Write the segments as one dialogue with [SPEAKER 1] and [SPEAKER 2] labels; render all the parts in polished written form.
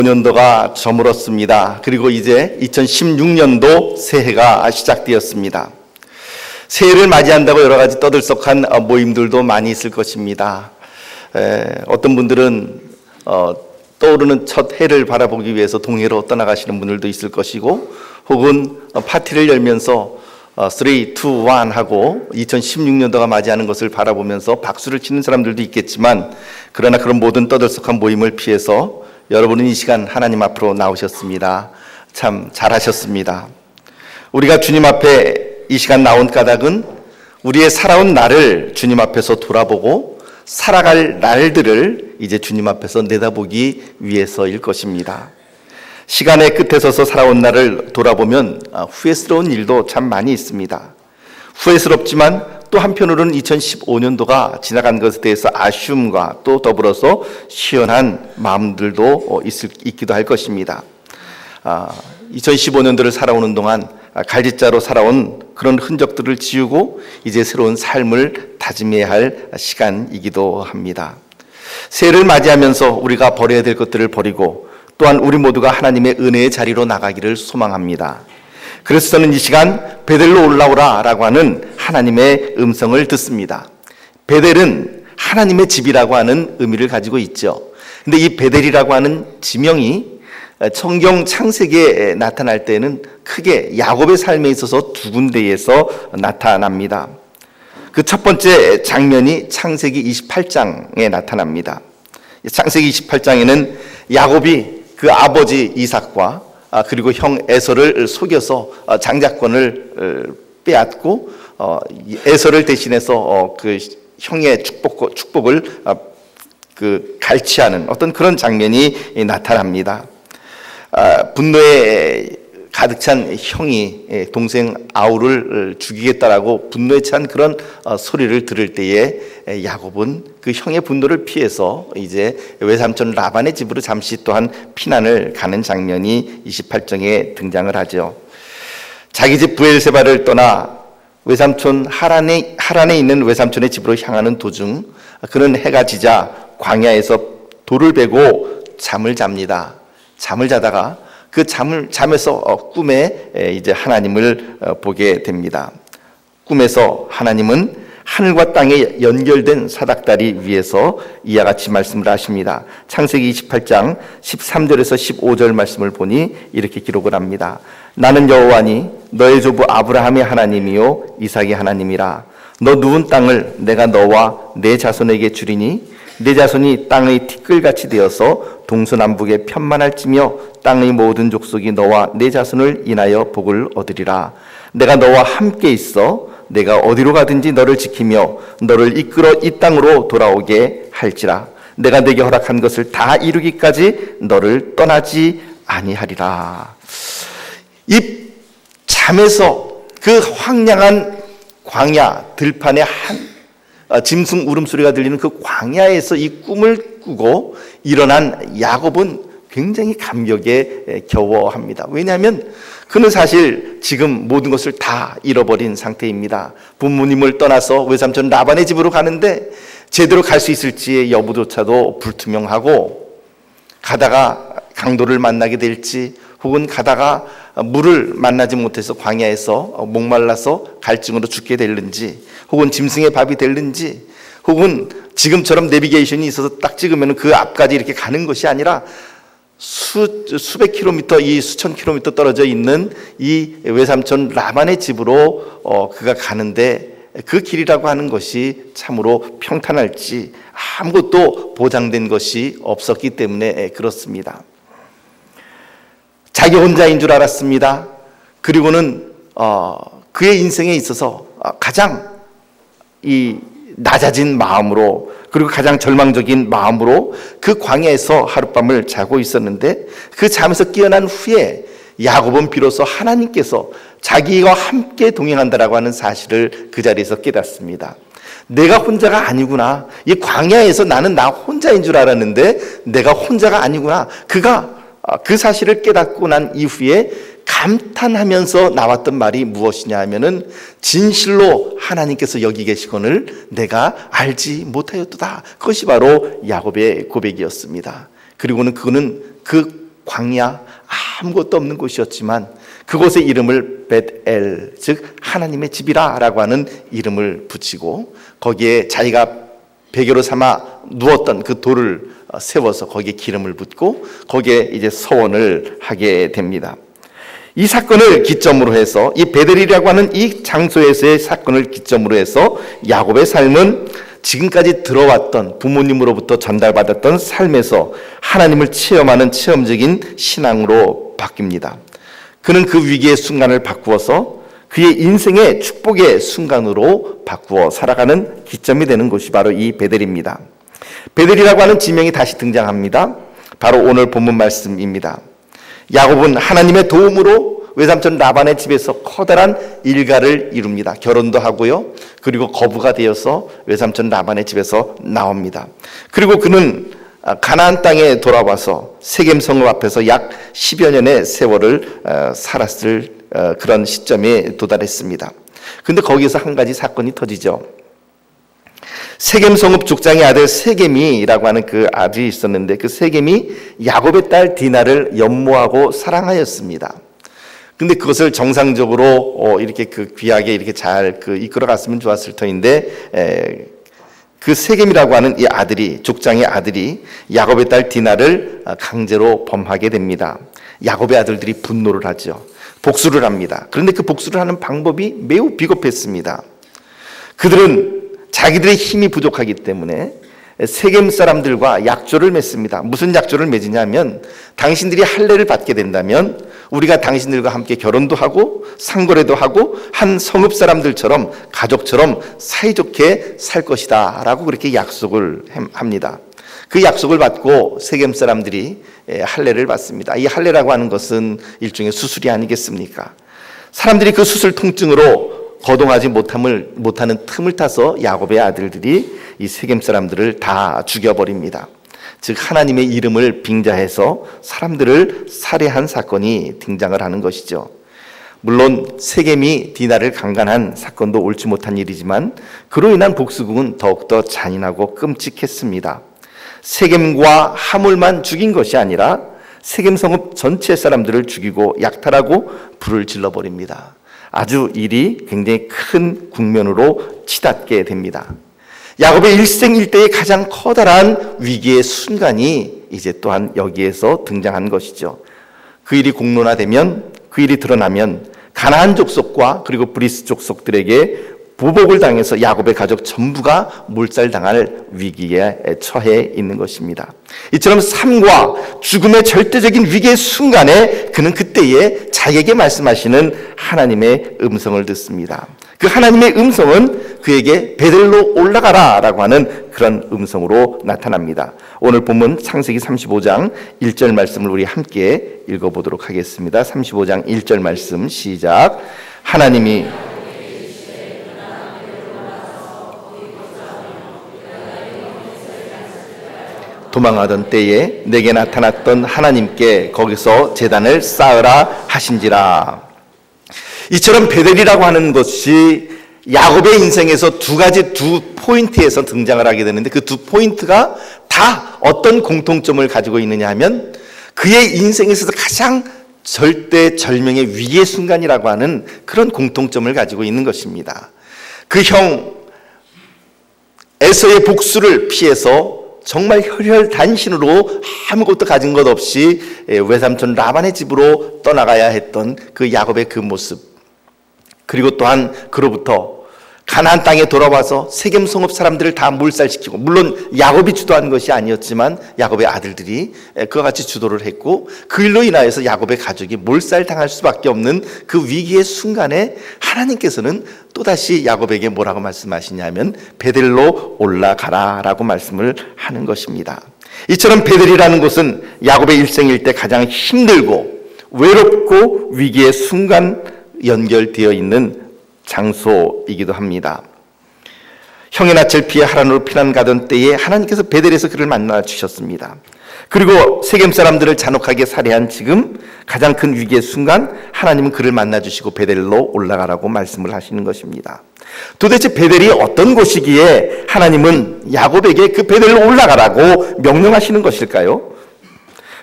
[SPEAKER 1] 2015년도가 저물었습니다. 그리고 이제 2016년도 새해가 시작되었습니다. 새해를 맞이한다고 여러 가지 떠들썩한 모임들도 많이 있을 것입니다. 어떤 분들은 떠오르는 첫 해를 바라보기 위해서 동해로 떠나가시는 분들도 있을 것이고, 혹은 파티를 열면서 3, 2, 1 하고 2016년도가 맞이하는 것을 바라보면서 박수를 치는 사람들도 있겠지만, 그러나 그런 모든 떠들썩한 모임을 피해서 여러분은 이 시간 하나님 앞으로 나오셨습니다. 참 잘하셨습니다. 우리가 주님 앞에 이 시간 나온 까닭은 우리의 살아온 날을 주님 앞에서 돌아보고 살아갈 날들을 이제 주님 앞에서 내다보기 위해서일 것입니다. 시간의 끝에 서서 살아온 날을 돌아보면 후회스러운 일도 참 많이 있습니다. 후회스럽지만 또 한편으로는 2015년도가 지나간 것에 대해서 아쉬움과 또 더불어서 시원한 마음들도 있기도 할 것입니다. 2015년도를 살아오는 동안 갈짓자로 살아온 그런 흔적들을 지우고 이제 새로운 삶을 다짐해야 할 시간이기도 합니다. 새해를 맞이하면서 우리가 버려야 될 것들을 버리고 또한 우리 모두가 하나님의 은혜의 자리로 나가기를 소망합니다. 그래서 저는 이 시간 베델로 올라오라 라고 하는 하나님의 음성을 듣습니다. 베델은 하나님의 집이라고 하는 의미를 가지고 있죠. 근데 이 베델이라고 하는 지명이 성경 창세기에 나타날 때는 크게 야곱의 삶에 있어서 두 군데에서 나타납니다. 그 첫 번째 장면이 창세기 28장에 나타납니다. 창세기 28장에는 야곱이 그 아버지 이삭과 그리고 형 에서를 속여서 장자권을 빼앗고 에서를 대신해서 그 형의 축복을 갈취하는 어떤 그런 장면이 나타납니다. 분노에 가득 찬 형이 동생 아우를 죽이겠다라고 분노에 찬 그런 소리를 들을 때에 야곱은 그 형의 분노를 피해서 이제 외삼촌 라반의 집으로 잠시 또한 피난을 가는 장면이 28장에 등장을 하죠. 자기 집 브엘세바를 떠나 외삼촌 하란에 있는 외삼촌의 집으로 향하는 도중 그는 해가 지자 광야에서 돌을 베고 잠을 잡니다. 잠을 자다가 그 잠에서 꿈에 이제 하나님을 보게 됩니다. 꿈에서 하나님은 하늘과 땅에 연결된 사닥다리 위에서 이와 같이 말씀을 하십니다. 창세기 28장 13절에서 15절 말씀을 보니 이렇게 기록을 합니다. 나는 여호와니 너의 조부 아브라함의 하나님이요 이삭의 하나님이라. 너 누운 땅을 내가 너와 내 자손에게 주리니 내 자손이 땅의 티끌같이 되어서 동서남북에 편만할지며 땅의 모든 족속이 너와 내 자손을 인하여 복을 얻으리라. 내가 너와 함께 있어 내가 어디로 가든지 너를 지키며 너를 이끌어 이 땅으로 돌아오게 할지라. 내가 내게 허락한 것을 다 이루기까지 너를 떠나지 아니하리라. 이 잠에서 그 황량한 광야 들판에 짐승 울음소리가 들리는 그 광야에서 이 꿈을 꾸고 일어난 야곱은 굉장히 감격에 겨워합니다. 왜냐하면 그는 사실 지금 모든 것을 다 잃어버린 상태입니다. 부모님을 떠나서 외삼촌 라반의 집으로 가는데 제대로 갈 수 있을지의 여부조차도 불투명하고, 가다가 강도를 만나게 될지 혹은 가다가 물을 만나지 못해서 광야에서 목말라서 갈증으로 죽게 될는지, 혹은 짐승의 밥이 될는지, 혹은 지금처럼 내비게이션이 있어서 딱 찍으면 그 앞까지 이렇게 가는 것이 아니라 수백 킬로미터, 수천 킬로미터 떨어져 있는 이 외삼촌 라반의 집으로 그가 가는데 그 길이라고 하는 것이 참으로 평탄할지 아무것도 보장된 것이 없었기 때문에 그렇습니다. 자기 혼자인 줄 알았습니다. 그리고는 그의 인생에 있어서 가장 이 낮아진 마음으로, 그리고 가장 절망적인 마음으로 그 광야에서 하룻밤을 자고 있었는데, 그 잠에서 깨어난 후에 야곱은 비로소 하나님께서 자기와 함께 동행한다라고 하는 사실을 그 자리에서 깨닫습니다. 내가 혼자가 아니구나. 이 광야에서 나는 나 혼자인 줄 알았는데 내가 혼자가 아니구나. 그가 그 사실을 깨닫고 난 이후에 감탄하면서 나왔던 말이 무엇이냐 하면은, 진실로 하나님께서 여기 계시거늘 내가 알지 못하였도다. 그것이 바로 야곱의 고백이었습니다. 그리고는 그는 그 광야, 아무것도 없는 곳이었지만 그곳의 이름을 벳엘, 즉 하나님의 집이라 라고 하는 이름을 붙이고 거기에 자기가 베개로 삼아 누웠던 그 돌을 세워서 거기에 기름을 붓고 거기에 이제 서원을 하게 됩니다. 이 사건을 기점으로 해서 이 베델이라고 하는 이 장소에서의 사건을 기점으로 해서 야곱의 삶은 지금까지 들어왔던 부모님으로부터 전달받았던 삶에서 하나님을 체험하는 체험적인 신앙으로 바뀝니다. 그는 그 위기의 순간을 바꾸어서 그의 인생의 축복의 순간으로 바꾸어 살아가는 기점이 되는 곳이 바로 이 베델입니다. 베델이라고 하는 지명이 다시 등장합니다. 바로 오늘 본문 말씀입니다. 야곱은 하나님의 도움으로 외삼촌 라반의 집에서 커다란 일가를 이룹니다. 결혼도 하고요. 그리고 거부가 되어서 외삼촌 라반의 집에서 나옵니다. 그리고 그는 가나안 땅에 돌아와서 세겜 성읍 앞에서 약 10여 년의 세월을 살았을 그런 시점에 도달했습니다. 그런데 거기서 한 가지 사건이 터지죠. 세겜 성읍 족장의 아들 세겜이라고 하는 그 아들이 있었는데 그 세겜이 야곱의 딸 디나를 연모하고 사랑하였습니다. 근데 그것을 정상적으로 이렇게 그 귀하게 이렇게 잘 이끌어갔으면 좋았을 터인데 그 세겜이라고 하는 이 아들이 족장의 아들이 야곱의 딸 디나를 강제로 범하게 됩니다. 야곱의 아들들이 분노를 하죠. 복수를 합니다. 그런데 그 복수를 하는 방법이 매우 비겁했습니다. 그들은 자기들의 힘이 부족하기 때문에 세겜 사람들과 약조를 맺습니다. 무슨 약조를 맺으냐면 당신들이 할례를 받게 된다면 우리가 당신들과 함께 결혼도 하고 상거래도 하고 한 성읍 사람들처럼 가족처럼 사이좋게 살 것이다 라고 그렇게 약속을 합니다. 그 약속을 받고 세겜 사람들이 할례를 받습니다. 이 할례라고 하는 것은 일종의 수술이 아니겠습니까? 사람들이 그 수술 통증으로 거동하지 못하는 틈을 타서 야곱의 아들들이 이 세겜 사람들을 다 죽여버립니다. 즉 하나님의 이름을 빙자해서 사람들을 살해한 사건이 등장을 하는 것이죠. 물론 세겜이 디나를 강간한 사건도 옳지 못한 일이지만 그로 인한 복수국은 더욱더 잔인하고 끔찍했습니다. 세겜과 하물만 죽인 것이 아니라 세겜 성읍 전체 사람들을 죽이고 약탈하고 불을 질러버립니다. 아주 일이 굉장히 큰 국면으로 치닫게 됩니다. 야곱의 일생일대의 가장 커다란 위기의 순간이 이제 또한 여기에서 등장한 것이죠. 그 일이 공론화되면, 그 일이 드러나면 가나안 족속과 그리고 브리스 족속들에게 보복을 당해서 야곱의 가족 전부가 몰살당할 위기에 처해 있는 것입니다. 이처럼 삶과 죽음의 절대적인 위기의 순간에 그는 그때에 자기에게 말씀하시는 하나님의 음성을 듣습니다. 그 하나님의 음성은 그에게 베델로 올라가라 라고 하는 그런 음성으로 나타납니다. 오늘 본문 창세기 35장 1절 말씀을 우리 함께 읽어보도록 하겠습니다. 35장 1절 말씀 시작. 하나님이 도망하던 때에 내게 나타났던 하나님께 거기서 제단을 쌓으라 하신지라. 이처럼 베델이라고 하는 것이 야곱의 인생에서 두 포인트에서 등장을 하게 되는데 그 두 포인트가 다 어떤 공통점을 가지고 있느냐 하면 그의 인생에 있어서 가장 절대절명의 위기의 순간이라고 하는 그런 공통점을 가지고 있는 것입니다. 그 형 에서의 복수를 피해서 정말 혈혈단신으로 아무것도 가진 것 없이 외삼촌 라반의 집으로 떠나가야 했던 그 야곱의 그 모습, 그리고 또한 그로부터 가나안 땅에 돌아와서 세겜 성읍 사람들을 다 몰살시키고, 물론 야곱이 주도한 것이 아니었지만 야곱의 아들들이 그와 같이 주도를 했고, 그 일로 인하여서 야곱의 가족이 몰살당할 수밖에 없는 그 위기의 순간에 하나님께서는 또다시 야곱에게 뭐라고 말씀하시냐면 베델로 올라가라 라고 말씀을 하는 것입니다. 이처럼 베델이라는 곳은 야곱의 일생일대 가장 힘들고 외롭고 위기의 순간 연결되어 있는 장소이기도 합니다. 형의 낯을 피해 하란으로 피난 가던 때에 하나님께서 베델에서 그를 만나 주셨습니다. 그리고 세겜 사람들을 잔혹하게 살해한 지금 가장 큰 위기의 순간 하나님은 그를 만나 주시고 베델로 올라가라고 말씀을 하시는 것입니다. 도대체 베델이 어떤 곳이기에 하나님은 야곱에게 그 베델로 올라가라고 명령하시는 것일까요?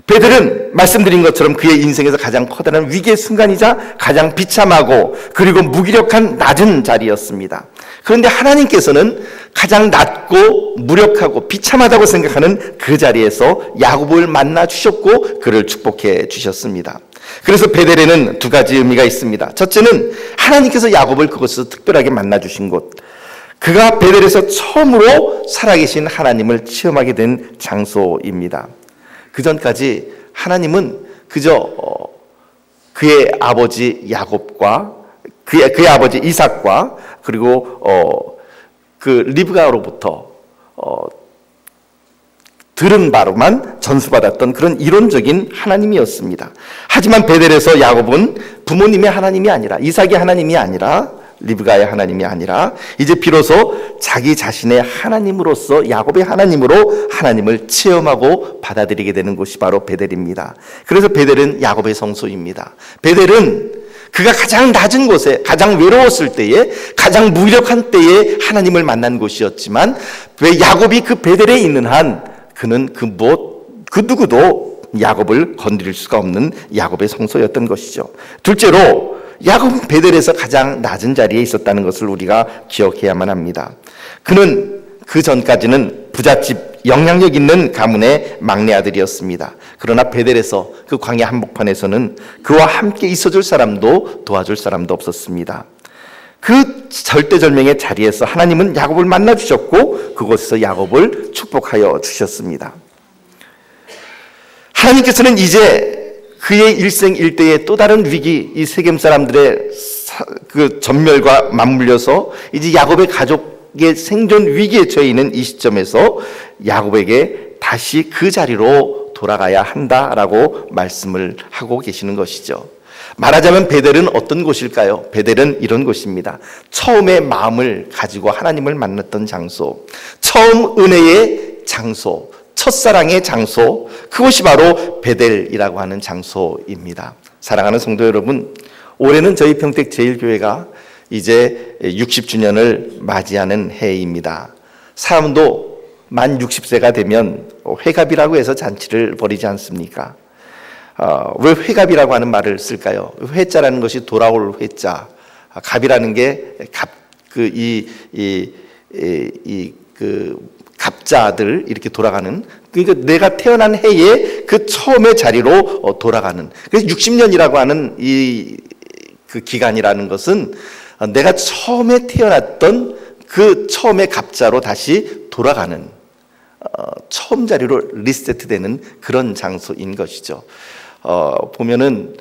[SPEAKER 1] 베델은 말씀드린 것처럼 그의 인생에서 가장 커다란 위기의 순간이자 가장 비참하고 그리고 무기력한 낮은 자리였습니다. 그런데 하나님께서는 가장 낮고 무력하고 비참하다고 생각하는 그 자리에서 야곱을 만나 주셨고 그를 축복해 주셨습니다. 그래서 베델에는 두 가지 의미가 있습니다. 첫째는 하나님께서 야곱을 그곳에서 특별하게 만나 주신 곳, 그가 베델에서 처음으로 살아계신 하나님을 체험하게 된 장소입니다. 그 전까지 하나님은 그저 그의 아버지 야곱과 그의 아버지 이삭과 그리고 그 리브가로부터 들은 바로만 전수받았던 그런 이론적인 하나님이었습니다. 하지만 베델에서 야곱은 부모님의 하나님이 아니라, 이삭의 하나님이 아니라, 리브가의 하나님이 아니라 이제 비로소 자기 자신의 하나님으로서 야곱의 하나님으로 하나님을 체험하고 받아들이게 되는 곳이 바로 베델입니다. 그래서 베델은 야곱의 성소입니다. 베델은 그가 가장 낮은 곳에, 가장 외로웠을 때에, 가장 무력한 때에 하나님을 만난 곳이었지만 왜 야곱이 그 베델에 있는 한 그는 그 누구도 야곱을 건드릴 수가 없는 야곱의 성소였던 것이죠. 둘째로 야곱은 베델에서 가장 낮은 자리에 있었다는 것을 우리가 기억해야만 합니다. 그는 그 전까지는 부잣집 영향력 있는 가문의 막내 아들이었습니다. 그러나 베델에서 그 광야 한복판에서는 그와 함께 있어줄 사람도 도와줄 사람도 없었습니다. 그 절대절명의 자리에서 하나님은 야곱을 만나 주셨고 그곳에서 야곱을 축복하여 주셨습니다. 하나님께서는 이제 그의 일생일대의 또 다른 위기, 이 세겜 사람들의 그 전멸과 맞물려서 이제 야곱의 가족의 생존 위기에 처해 있는 이 시점에서 야곱에게 다시 그 자리로 돌아가야 한다라고 말씀을 하고 계시는 것이죠. 말하자면 베델은 어떤 곳일까요? 베델은 이런 곳입니다. 처음에 마음을 가지고 하나님을 만났던 장소, 처음 은혜의 장소, 첫사랑의 장소, 그것이 바로 베델이라고 하는 장소입니다. 사랑하는 성도 여러분, 올해는 저희 평택제일교회가 이제 60주년을 맞이하는 해입니다. 사람도 만 60세가 되면 회갑이라고 해서 잔치를 벌이지 않습니까? 왜 회갑이라고 하는 말을 쓸까요? 회자라는 것이 돌아올 회자, 갑이라는 게 갑자들 이렇게 돌아가는, 그러니까 내가 태어난 해에 그 처음의 자리로 돌아가는. 그래서 60년이라고 하는 그 기간이라는 것은 내가 처음에 태어났던 그 처음의 갑자로 다시 돌아가는, 처음 자리로 리세트되는 그런 장소인 것이죠. 보면은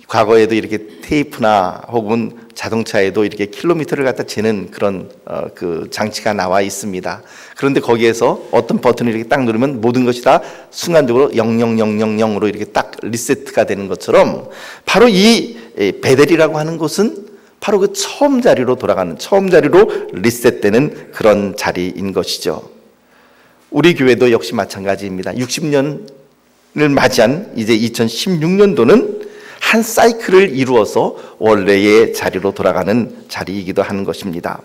[SPEAKER 1] 과거에도 이렇게 테이프나 혹은 자동차에도 이렇게 킬로미터를 갖다 재는 그런 그 장치가 나와 있습니다. 그런데 거기에서 어떤 버튼을 이렇게 딱 누르면 모든 것이 다 순간적으로 0000으로 이렇게 딱 리세트가 되는 것처럼 바로 이 베델이라고 하는 곳은 바로 그 처음 자리로 돌아가는, 처음 자리로 리셋되는 그런 자리인 것이죠. 우리 교회도 역시 마찬가지입니다. 60년을 맞이한 이제 2016년도는 한 사이클을 이루어서 원래의 자리로 돌아가는 자리이기도 하는 것입니다.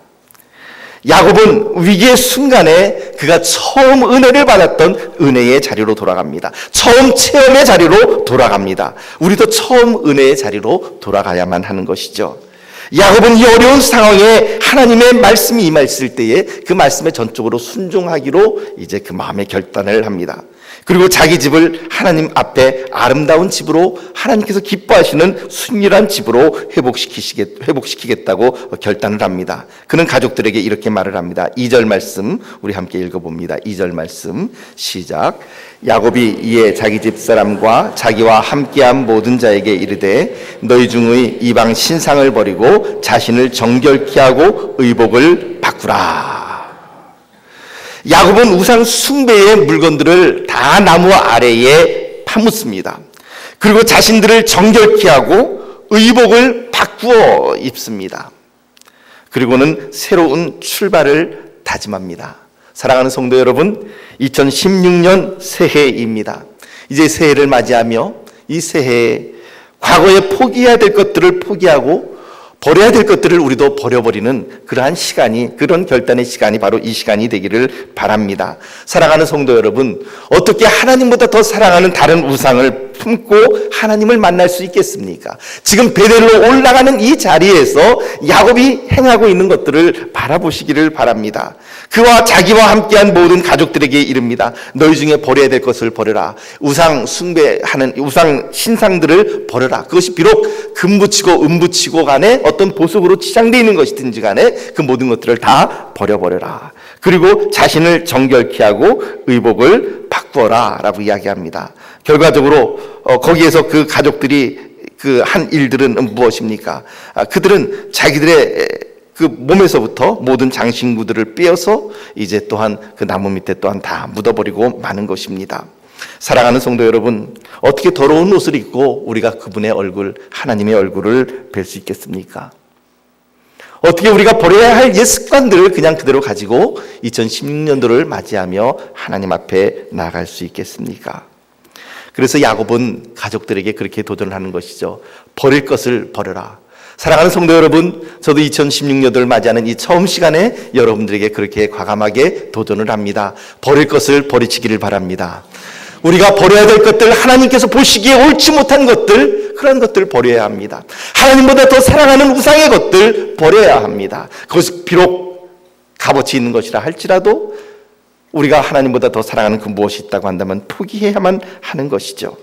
[SPEAKER 1] 야곱은 위기의 순간에 그가 처음 은혜를 받았던 은혜의 자리로 돌아갑니다. 처음 체험의 자리로 돌아갑니다. 우리도 처음 은혜의 자리로 돌아가야만 하는 것이죠. 야곱은 이 어려운 상황에 하나님의 말씀이 임했을 때에 그 말씀에 전적으로 순종하기로 이제 그 마음의 결단을 합니다. 그리고 자기 집을 하나님 앞에 아름다운 집으로, 하나님께서 기뻐하시는 순결한 집으로 회복시키겠다고 결단을 합니다. 그는 가족들에게 이렇게 말을 합니다. 2절 말씀 우리 함께 읽어봅니다. 2절 말씀 시작. 야곱이 이에 자기 집 사람과 자기와 함께한 모든 자에게 이르되 너희 중의 이방 신상을 버리고 자신을 정결케 하고 의복을 바꾸라. 야곱은 우상 숭배의 물건들을 다 나무 아래에 파묻습니다. 그리고 자신들을 정결케 하고 의복을 바꾸어 입습니다. 그리고는 새로운 출발을 다짐합니다. 사랑하는 성도 여러분, 2016년 새해입니다. 이제 새해를 맞이하며 이 새해에 과거에 포기해야 될 것들을 포기하고 버려야 될 것들을 우리도 버려버리는 그러한 시간이, 그런 결단의 시간이 바로 이 시간이 되기를 바랍니다. 사랑하는 성도 여러분, 어떻게 하나님보다 더 사랑하는 다른 우상을 품고 하나님을 만날 수 있겠습니까? 지금 베델로 올라가는 이 자리에서 야곱이 행하고 있는 것들을 바라보시기를 바랍니다. 그와 자기와 함께한 모든 가족들에게 이릅니다. 너희 중에 버려야 될 것을 버려라. 우상 숭배하는 우상 신상들을 버려라. 그것이 비록 금 붙이고 은 붙이고 간에 어떤 보석으로 치장되어 있는 것이든지 간에 그 모든 것들을 다 버려버려라. 그리고 자신을 정결케 하고 의복을 바꾸어라 라고 이야기합니다. 결과적으로 거기에서 그 가족들이 그 한 일들은 무엇입니까? 그들은 자기들의 그 몸에서부터 모든 장신구들을 빼어서 이제 또한 그 나무 밑에 또한 다 묻어버리고 마는 것입니다. 사랑하는 성도 여러분, 어떻게 더러운 옷을 입고 우리가 그분의 얼굴, 하나님의 얼굴을 뵐 수 있겠습니까? 어떻게 우리가 버려야 할 옛 습관들을 그냥 그대로 가지고 2016년도를 맞이하며 하나님 앞에 나아갈 수 있겠습니까? 그래서 야곱은 가족들에게 그렇게 도전을 하는 것이죠. 버릴 것을 버려라. 사랑하는 성도 여러분, 저도 2016년도를 맞이하는 이 처음 시간에 여러분들에게 그렇게 과감하게 도전을 합니다. 버릴 것을 버리시기를 바랍니다. 우리가 버려야 될 것들, 하나님께서 보시기에 옳지 못한 것들, 그런 것들 버려야 합니다. 하나님보다 더 사랑하는 우상의 것들 버려야 합니다. 그것이 비록 값어치 있는 것이라 할지라도 우리가 하나님보다 더 사랑하는 그 무엇이 있다고 한다면 포기해야만 하는 것이죠.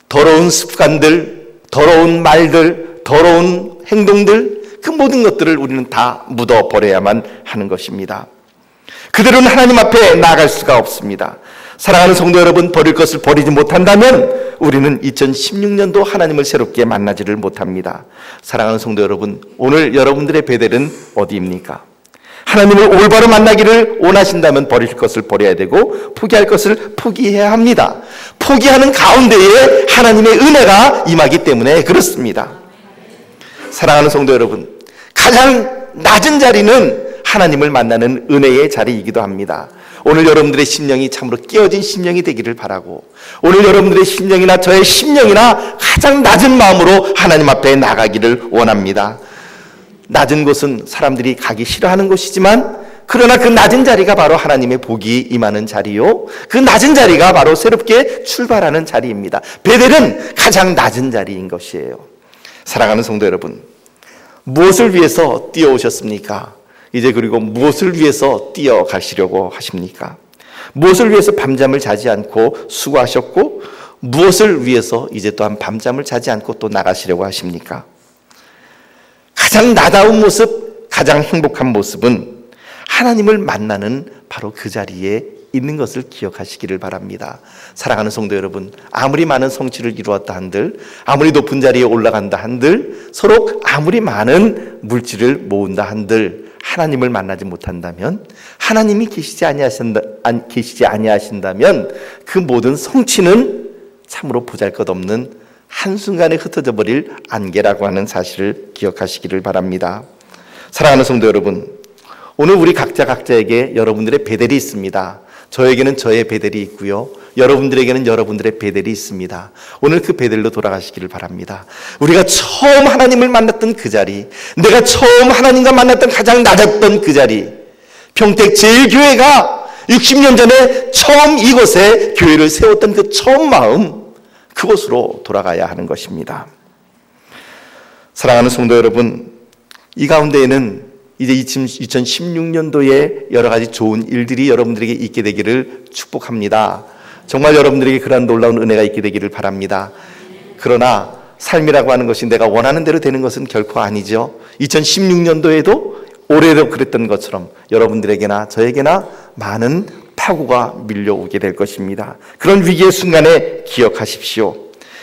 [SPEAKER 1] 더러운 습관들, 더러운 말들, 더러운 행동들, 그 모든 것들을 우리는 다 묻어버려야만 하는 것입니다. 그대로는 하나님 앞에 나아갈 수가 없습니다. 사랑하는 성도 여러분, 버릴 것을 버리지 못한다면 우리는 2016년도 하나님을 새롭게 만나지를 못합니다. 사랑하는 성도 여러분, 오늘 여러분들의 베델은 어디입니까? 하나님을 올바로 만나기를 원하신다면 버릴 것을 버려야 되고 포기할 것을 포기해야 합니다. 포기하는 가운데에 하나님의 은혜가 임하기 때문에 그렇습니다. 사랑하는 성도 여러분, 가장 낮은 자리는 하나님을 만나는 은혜의 자리이기도 합니다. 오늘 여러분들의 심령이 참으로 깨어진 심령이 되기를 바라고, 오늘 여러분들의 심령이나 저의 심령이나 가장 낮은 마음으로 하나님 앞에 나가기를 원합니다. 낮은 곳은 사람들이 가기 싫어하는 곳이지만 그러나 그 낮은 자리가 바로 하나님의 복이 임하는 자리요, 그 낮은 자리가 바로 새롭게 출발하는 자리입니다. 베델은 가장 낮은 자리인 것이에요. 사랑하는 성도 여러분, 무엇을 위해서 뛰어오셨습니까? 이제 그리고 무엇을 위해서 뛰어가시려고 하십니까? 무엇을 위해서 밤잠을 자지 않고 수고하셨고 무엇을 위해서 이제 또한 밤잠을 자지 않고 또 나가시려고 하십니까? 가장 나다운 모습, 가장 행복한 모습은 하나님을 만나는 바로 그 자리에 있는 것을 기억하시기를 바랍니다. 사랑하는 성도 여러분, 아무리 많은 성취를 이루었다 한들, 아무리 높은 자리에 올라간다 한들, 서로 아무리 많은 물질을 모은다 한들 하나님을 만나지 못한다면, 하나님이 계시지 아니하신다면 그 모든 성취는 참으로 보잘것없는 한순간에 흩어져 버릴 안개라고 하는 사실을 기억하시기를 바랍니다. 사랑하는 성도 여러분, 오늘 우리 각자에게 여러분들의 베델이 있습니다. 저에게는 저의 베델이 있고요, 여러분들에게는 여러분들의 베델이 있습니다. 오늘 그 베델로 돌아가시기를 바랍니다. 우리가 처음 하나님을 만났던 그 자리, 내가 처음 하나님과 만났던 가장 낮았던 그 자리, 평택 제일교회가 60년 전에 처음 이곳에 교회를 세웠던 그 처음 마음, 그곳으로 돌아가야 하는 것입니다. 사랑하는 성도 여러분, 이 가운데에는 이제 2016년도에 여러 가지 좋은 일들이 여러분들에게 있게 되기를 축복합니다. 정말 여러분들에게 그러한 놀라운 은혜가 있게 되기를 바랍니다. 그러나 삶이라고 하는 것이 내가 원하는 대로 되는 것은 결코 아니죠. 2016년도에도 올해도 그랬던 것처럼 여러분들에게나 저에게나 많은 파고가 밀려오게 될 것입니다. 그런 위기의 순간에 기억하십시오.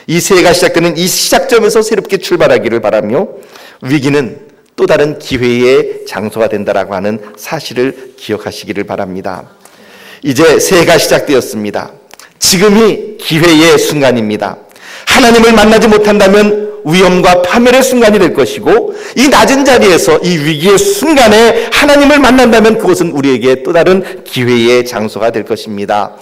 [SPEAKER 1] 이 새해가 시작되는 이 시작점에서 새롭게 출발하기를 바라며, 위기는 또 다른 기회의 장소가 된다라고 하는 사실을 기억하시기를 바랍니다. 이제 새해가 시작되었습니다. 지금이 기회의 순간입니다. 하나님을 만나지 못한다면 위험과 파멸의 순간이 될 것이고, 이 낮은 자리에서 이 위기의 순간에 하나님을 만난다면 그것은 우리에게 또 다른 기회의 장소가 될 것입니다.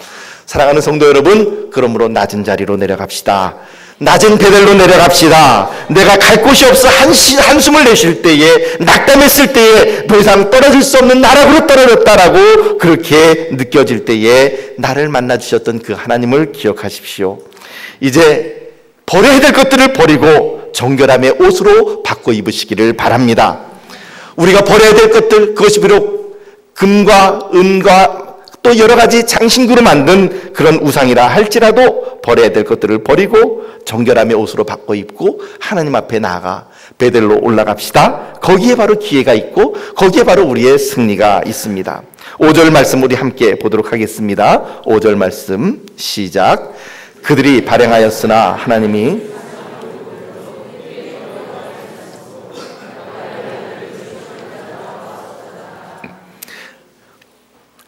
[SPEAKER 1] 사랑하는 성도 여러분, 그러므로 낮은 자리로 내려갑시다. 낮은 베델로 내려갑시다. 내가 갈 곳이 없어 한숨을 내쉴 때에, 낙담했을 때에, 더 이상 떨어질 수 없는 나락으로 떨어졌다라고 그렇게 느껴질 때에 나를 만나 주셨던 그 하나님을 기억하십시오. 이제 버려야 될 것들을 버리고 정결함의 옷으로 바꿔 입으시기를 바랍니다. 우리가 버려야 될 것들, 그것이 비록 금과 은과 또 여러 가지 장신구로 만든 그런 우상이라 할지라도 버려야 될 것들을 버리고 정결함의 옷으로 바꿔 입고 하나님 앞에 나아가 베델로 올라갑시다. 거기에 바로 기회가 있고 거기에 바로 우리의 승리가 있습니다. 5절 말씀 우리 함께 보도록 하겠습니다. 5절 말씀 시작. 그들이 발행하였으나 하나님이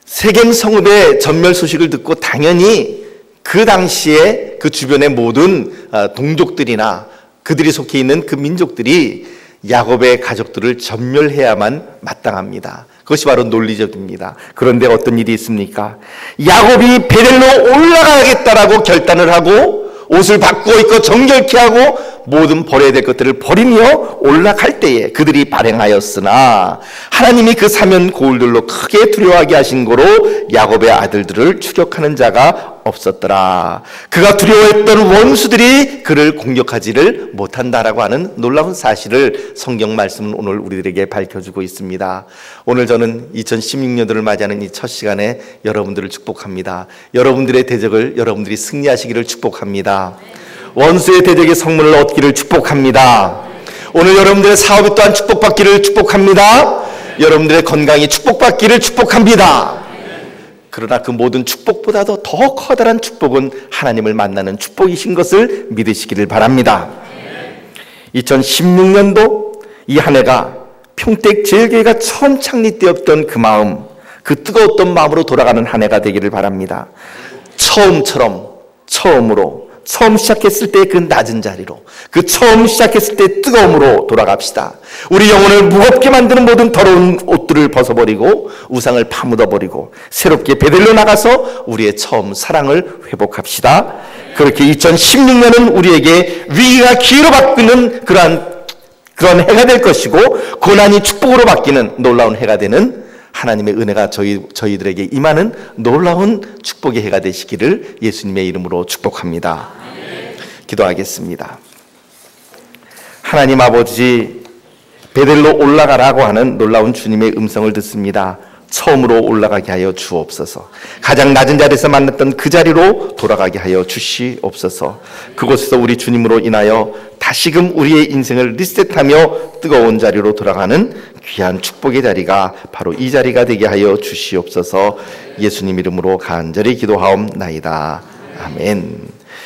[SPEAKER 1] 세겜 성읍의 전멸 소식을 듣고 당연히 그 당시에 그 주변의 모든 동족들이나 그들이 속해 있는 그 민족들이 야곱의 가족들을 전멸해야만 마땅합니다. 그것이 바로 논리적입니다. 그런데 어떤 일이 있습니까? 야곱이 베델로 올라가야겠다라고 결단을 하고 옷을 바꾸어 입고 정결케 하고 모든 버려야 될 것들을 버리며 올라갈 때에 그들이 발행하였으나 하나님이 그 사면 고울들로 크게 두려워하게 하신 거로 야곱의 아들들을 추격하는 자가 없었더라. 그가 두려워했던 원수들이 그를 공격하지를 못한다라고 하는 놀라운 사실을 성경 말씀은 오늘 우리들에게 밝혀주고 있습니다. 오늘 저는 2016년도를 맞이하는 이 첫 시간에 여러분들을 축복합니다. 여러분들의 대적을 여러분들이 승리하시기를 축복합니다. 원수의 대적의 성문을 얻기를 축복합니다. 오늘 여러분들의 사업이 또한 축복받기를 축복합니다. 여러분들의 건강이 축복받기를 축복합니다. 그러나 그 모든 축복보다도 더 커다란 축복은 하나님을 만나는 축복이신 것을 믿으시기를 바랍니다. 2016년도 이 한 해가 평택 제일교회가 처음 창립되었던 그 마음, 그 뜨거웠던 마음으로 돌아가는 한 해가 되기를 바랍니다. 처음 시작했을 때 그 낮은 자리로, 그 처음 시작했을 때 뜨거움으로 돌아갑시다. 우리 영혼을 무겁게 만드는 모든 더러운 옷들을 벗어버리고 우상을 파묻어버리고 새롭게 베델로 나가서 우리의 처음 사랑을 회복합시다. 그렇게 2016년은 우리에게 위기가 기회로 바뀌는 그런 해가 될 것이고 고난이 축복으로 바뀌는 놀라운 해가 되는 하나님의 은혜가 저희들에게 임하는 놀라운 축복의 해가 되시기를 예수님의 이름으로 축복합니다. 기도하겠습니다. 하나님 아버지, 베델로 올라가라고 하는 놀라운 주님의 음성을 듣습니다. 처음으로 올라가게 하여 주옵소서. 가장 낮은 자리에서 만났던 그 자리로 돌아가게 하여 주시옵소서. 그곳에서 우리 주님으로 인하여 다시금 우리의 인생을 리셋하며 뜨거운 자리로 돌아가는 귀한 축복의 자리가 바로 이 자리가 되게 하여 주시옵소서. 예수님 이름으로 간절히 기도하옵나이다. 아멘.